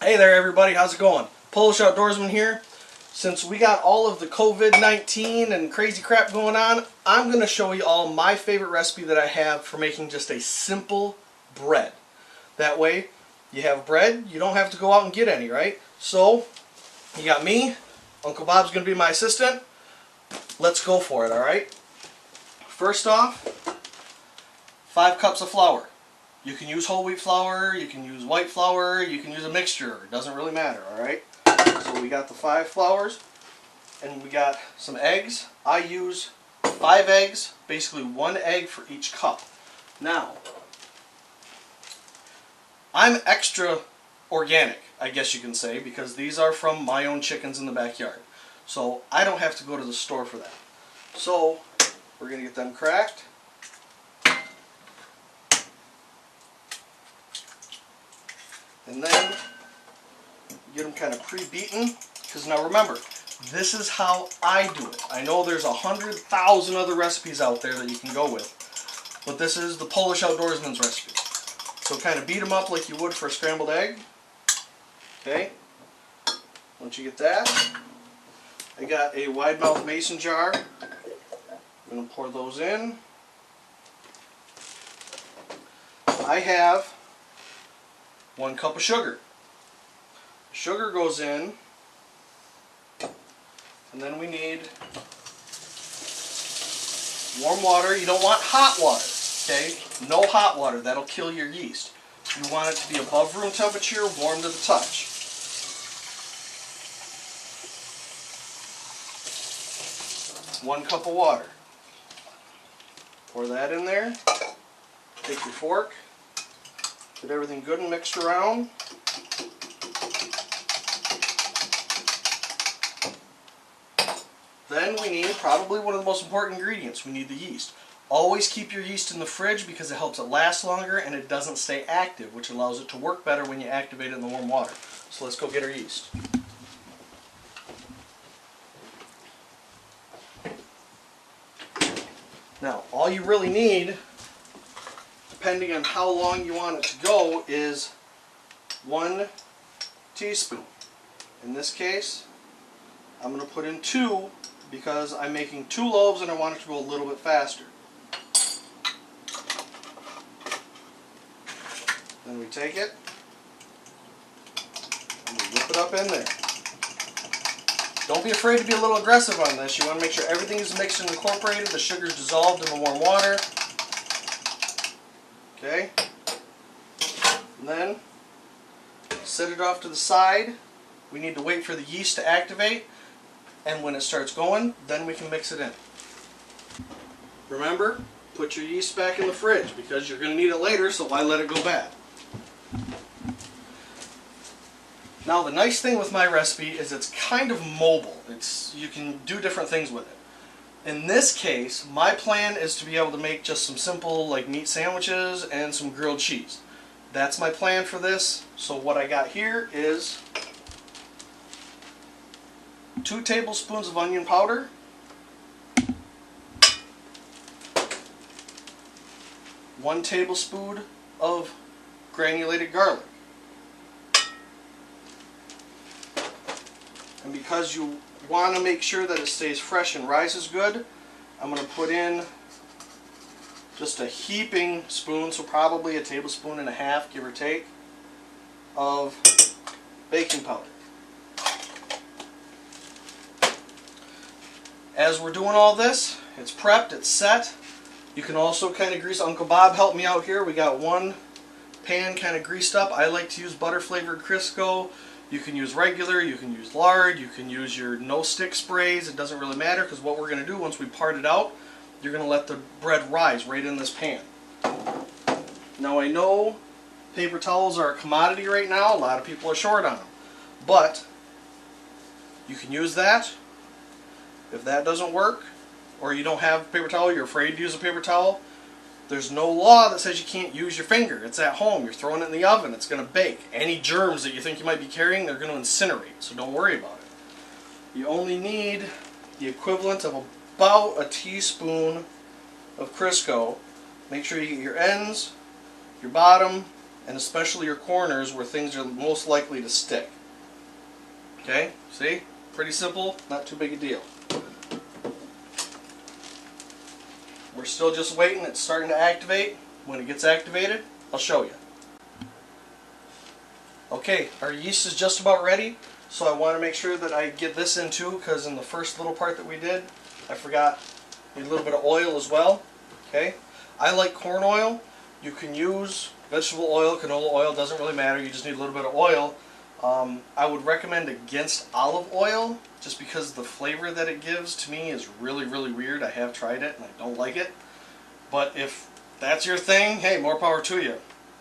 Hey there everybody, how's it going? Polish Outdoorsman here. Since we got all of the COVID-19 and crazy crap going on, I'm going to show you all my favorite recipe that I have for making just a simple bread. That way, you have bread, you don't have to go out and get any, right? So, you got me, Uncle Bob's going to be my assistant. Let's go for it, alright? First off, 5 cups of flour. You can use whole wheat flour, you can use white flour, you can use a mixture. It doesn't really matter, alright? So we got the 5 flours, and we got some eggs. I use 5 eggs, basically 1 egg for each cup. Now, I'm extra organic, I guess you can say, because these are from my own chickens in the backyard. So I don't have to go to the store for that. So we're going to get them cracked. And then get them kind of pre-beaten, because now remember, this is how I do it. I know there's 100,000 other recipes out there that you can go with, but this is the Polish Outdoorsman's recipe. So kind of beat them up like you would for a scrambled egg. Okay, once you get that, I got a wide mouth mason jar. I'm going to pour those in. I have 1 cup of sugar. Sugar goes in, and then we need warm water. You don't want hot water, okay? No hot water, that'll kill your yeast. You want it to be above room temperature, warm to the touch. One cup of water. Pour that in there. Take your fork. Get everything good and mixed around. Then we need probably one of the most important ingredients. We need the yeast. Always keep your yeast in the fridge because it helps it last longer and it doesn't stay active, which allows it to work better when you activate it in the warm water. So let's go get our yeast. Now, all you really need, depending on how long you want it to go, is 1 teaspoon. In this case, I'm going to put in 2 because I'm making 2 loaves and I want it to go a little bit faster. Then we take it and we whip it up in there. Don't be afraid to be a little aggressive on this. You want to make sure everything is mixed and incorporated, the sugar is dissolved in the warm water. Okay, and then set it off to the side. We need to wait for the yeast to activate, and when it starts going, then we can mix it in. Remember, put your yeast back in the fridge because you're going to need it later, so why let it go bad? Now the nice thing with my recipe is it's kind of mobile. You can do different things with it. In this case, my plan is to be able to make just some simple like meat sandwiches and some grilled cheese. That's my plan for this. So what I got here is 2 tablespoons of onion powder, 1 tablespoon of granulated garlic. And because you want to make sure that it stays fresh and rises good, I'm going to put in just a heaping spoon, so probably a tablespoon and a half, give or take, of baking powder. As we're doing all this, it's prepped, it's set. You can also kind of grease. Uncle Bob helped me out here. We got 1 pan kind of greased up. I like to use butter flavored Crisco. You can use regular, you can use lard, you can use your no-stick sprays. It doesn't really matter because what we're going to do once we part it out, you're going to let the bread rise right in this pan. Now I know paper towels are a commodity right now. A lot of people are short on them. But you can use that. If that doesn't work, or you don't have a paper towel, you're afraid to use a paper towel, there's no law that says you can't use your finger. It's at home. You're throwing it in the oven. It's going to bake. Any germs that you think you might be carrying, they're going to incinerate. So don't worry about it. You only need the equivalent of about a teaspoon of Crisco. Make sure you get your ends, your bottom, and especially your corners where things are most likely to stick. Okay, see? Pretty simple, not too big a deal. We're still just waiting, it's starting to activate. When it gets activated, I'll show you. Okay, our yeast is just about ready, so I want to make sure that I get this in too, because in the first little part that we did, I forgot a little bit of oil as well. Okay, I like corn oil. You can use vegetable oil, canola oil, doesn't really matter, you just need a little bit of oil. I would recommend against olive oil, just because the flavor that it gives to me is really, really weird. I have tried it and I don't like it. But if that's your thing, hey, more power to you.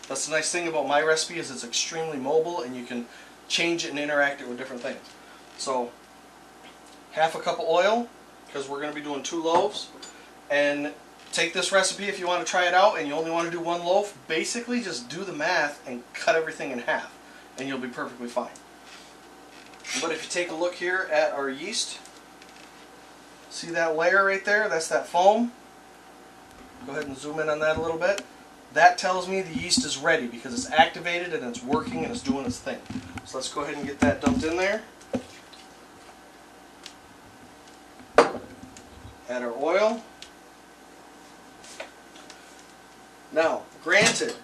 That's the nice thing about my recipe, is it's extremely mobile and you can change it and interact it with different things. So, half a cup of oil, because we're going to be doing 2 loaves. And take this recipe if you want to try it out and you only want to do 1 loaf. Basically just do the math and cut everything in half and you'll be perfectly fine. But if you take a look here at our yeast, see that layer right there? That's that foam. Go ahead and zoom in on that a little bit. That tells me the yeast is ready because it's activated and it's working and it's doing its thing. So let's go ahead and get that dumped in there. Add our oil. Now, granted,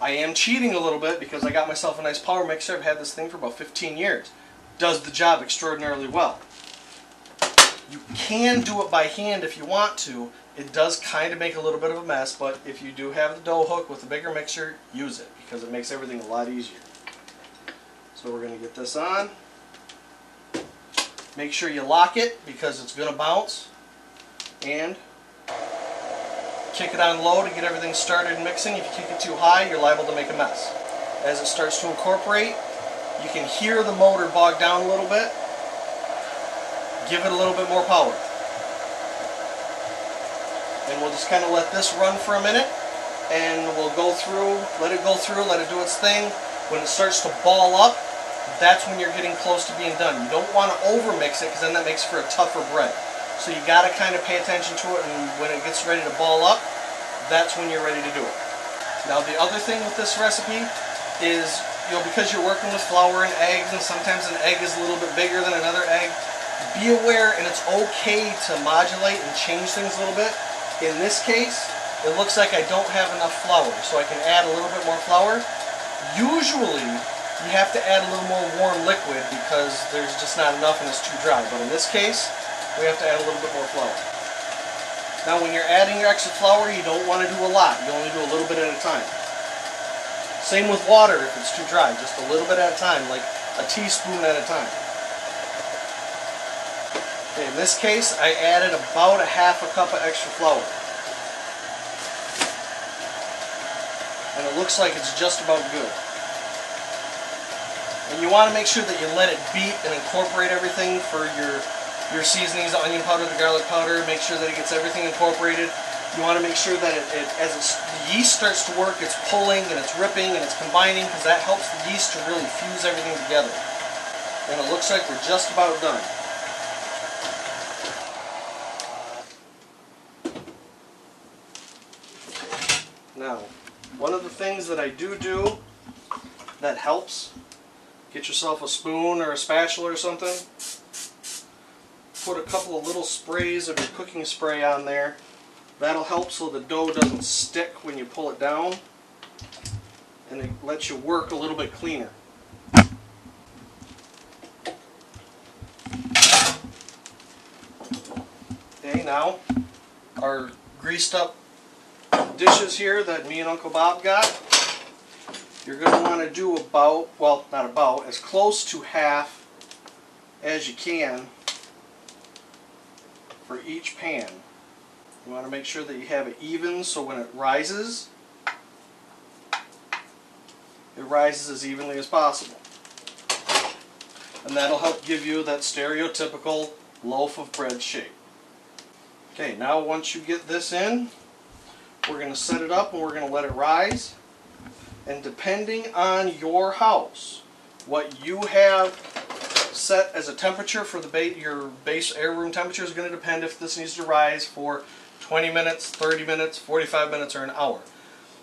I am cheating a little bit because I got myself a nice power mixer. I've had this thing for about 15 years. Does the job extraordinarily well. You can do it by hand if you want to. It does kind of make a little bit of a mess, but if you do have the dough hook with a bigger mixer, use it because it makes everything a lot easier. So we're going to get this on. Make sure you lock it because it's going to bounce. And kick it on low to get everything started mixing. If you kick it too high, you're liable to make a mess. As it starts to incorporate, you can hear the motor bog down a little bit. Give it a little bit more power. And we'll just kind of let this run for a minute, and we'll go through, let it do its thing. When it starts to ball up, that's when you're getting close to being done. You don't want to overmix it because then that makes for a tougher bread. So you got to kind of pay attention to it, and when it gets ready to ball up, that's when you're ready to do it. Now the other thing with this recipe is, because you're working with flour and eggs, and sometimes an egg is a little bit bigger than another egg, be aware, and it's okay to modulate and change things a little bit. In this case, it looks like I don't have enough flour, so I can add a little bit more flour. Usually, you have to add a little more warm liquid because there's just not enough and it's too dry. But in this case, we have to add a little bit more flour. Now when you're adding your extra flour, you don't want to do a lot. You only do a little bit at a time. Same with water if it's too dry. Just a little bit at a time, like a teaspoon at a time. Okay, in this case, I added about a half a cup of extra flour. And it looks like it's just about good. And you want to make sure that you let it beat and incorporate everything for your seasonings, the onion powder, the garlic powder. Make sure that it gets everything incorporated. You want to make sure that the yeast starts to work, it's pulling and it's ripping and it's combining, because that helps the yeast to really fuse everything together. And it looks like we're just about done. Now, one of the things that I do that helps, get yourself a spoon or a spatula or something, put a couple of little sprays of your cooking spray on there. That'll help so the dough doesn't stick when you pull it down, and it lets you work a little bit cleaner. Okay, now our greased up dishes here that me and Uncle Bob got, you're going to want to do about, well, not about, as close to half as you can for each pan. You want to make sure that you have it even, so when it rises as evenly as possible. And that'll help give you that stereotypical loaf of bread shape. Okay, now once you get this in, we're going to set it up and we're going to let it rise. And depending on your house, what you have set as a temperature for your base air room temperature is going to depend if this needs to rise for 20 minutes, 30 minutes, 45 minutes, or an hour.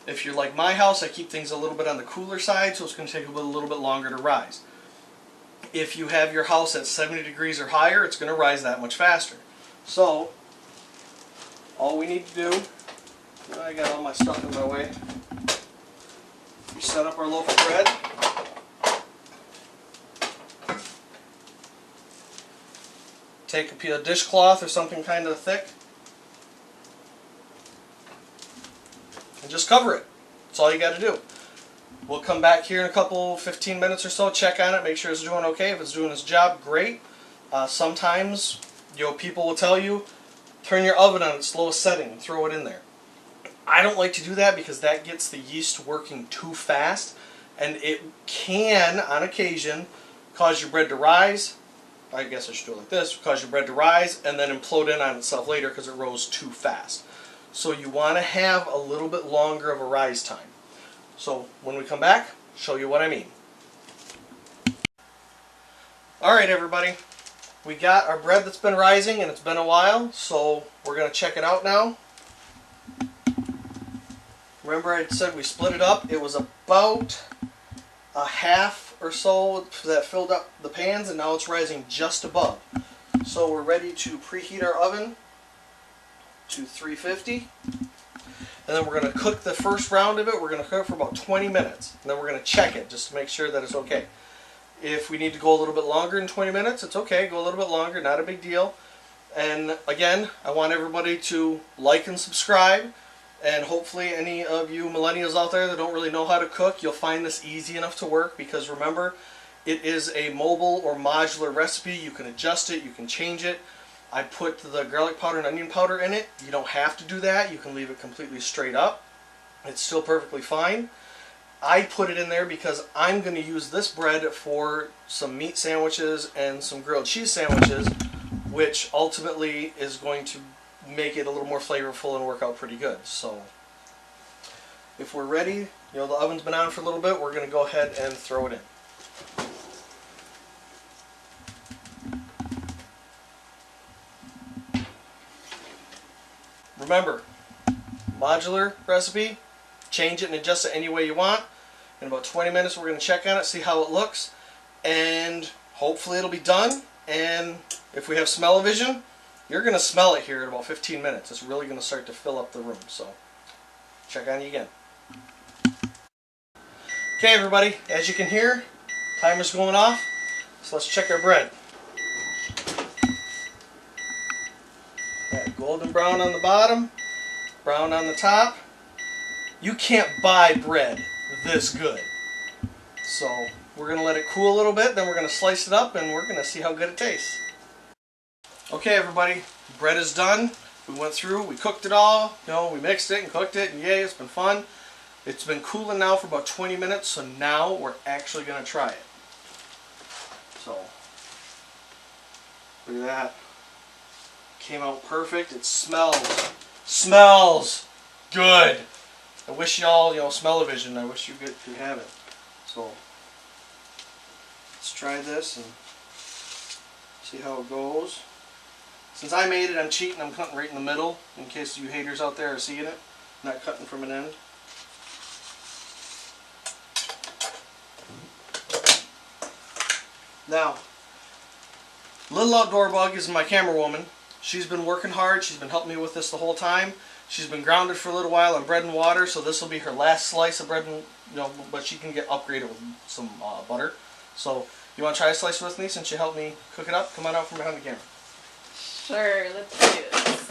If you're like my house, I keep things a little bit on the cooler side, so it's going to take a little bit longer to rise. If you have your house at 70 degrees or higher, it's going to rise that much faster. So, all we need to do, I got all my stuff in my way. We set up our loaf of bread. Take a dishcloth or something kind of thick and just cover it. That's all you got to do. We'll come back here in a couple, 15 minutes or so, check on it, make sure it's doing okay. If it's doing its job, great. Sometimes, people will tell you, turn your oven on its slowest setting and throw it in there. I don't like to do that because that gets the yeast working too fast, and it can, on occasion, cause your bread to rise. I guess I should do it like this, cause your bread to rise and then implode in on itself later because it rose too fast. So you want to have a little bit longer of a rise time. So when we come back, show you what I mean. Alright everybody, we got our bread that's been rising and it's been a while, so we're going to check it out now. Remember I said we split it up. It was about a half or so that filled up the pans, and now it's rising just above. So we're ready to preheat our oven to 350, and then we're going to cook the first round of it. We're going to cook it for about 20 minutes, and then we're going to check it just to make sure that it's okay. If we need to go a little bit longer than 20 minutes, it's okay. Go a little bit longer, not a big deal. And again, I want everybody to like and subscribe. And hopefully any of you millennials out there that don't really know how to cook, you'll find this easy enough to work, because remember, it is a mobile or modular recipe. You can adjust it, you can change it. I put the garlic powder and onion powder in it. You don't have to do that. You can leave it completely straight up. It's still perfectly fine. I put it in there because I'm going to use this bread for some meat sandwiches and some grilled cheese sandwiches, which ultimately is going to make it a little more flavorful and work out pretty good. So if we're ready, the oven's been on for a little bit, we're going to go ahead and throw it in. Remember, modular recipe, change it and adjust it any way you want. In about 20 minutes we're going to check on it, see how it looks, and hopefully it'll be done. And if we have smell-o-vision, you're going to smell it here in about 15 minutes. It's really going to start to fill up the room. So, check on you again. Okay everybody, as you can hear, timer's going off. So let's check our bread. That golden brown on the bottom, brown on the top. You can't buy bread this good. So, we're going to let it cool a little bit, then we're going to slice it up and we're going to see how good it tastes. Okay everybody, bread is done. We went through, we cooked it all, we mixed it and cooked it, and yay, it's been fun. It's been cooling now for about 20 minutes, so now we're actually going to try it. So, look at that. Came out perfect. It smells good. I wish y'all, smell-o-vision, I wish you could have it. So, let's try this and see how it goes. Since I made it, I'm cheating. I'm cutting right in the middle, in case you haters out there are seeing it. I'm not cutting from an end. Now, Little Outdoor Bug is my camera woman. She's been working hard. She's been helping me with this the whole time. She's been grounded for a little while on bread and water, so this will be her last slice of bread, and but she can get upgraded with some butter. So, you want to try a slice with me since you helped me cook it up? Come on out from behind the camera. Sure, let's do this.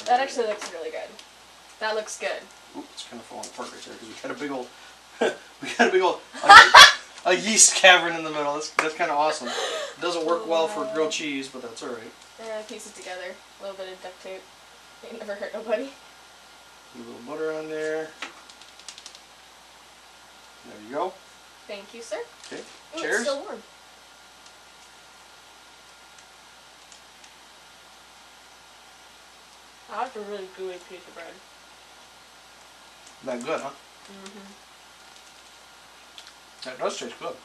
That actually looks really good. That looks good. Ooh, it's kind of falling apart right there because we got a big old, a yeast cavern in the middle. That's kind of awesome. It doesn't work well for grilled cheese, but that's all right. We're gonna piece it together. A little bit of duct tape. Ain't never hurt nobody. A little butter on there. There you go. Thank you, sir. Okay. Ooh, Cheers. it's still warm. That's a really gooey piece of bread. That good, huh? Mm-hmm. That does taste good.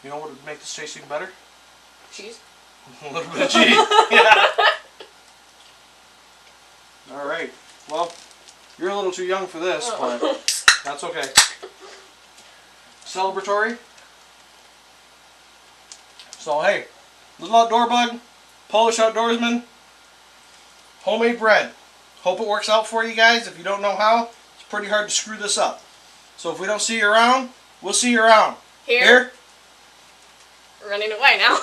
You know what would make this taste even better? Cheese. A little bit of cheese. Yeah. All right. Well, you're a little too young for this, but that's okay. Celebratory. So hey, Little Outdoor Bug, Polish Outdoorsman, homemade bread. Hope it works out for you guys. If you don't know how, it's pretty hard to screw this up. So if we don't see you around, we'll see you around. Here. Running away now.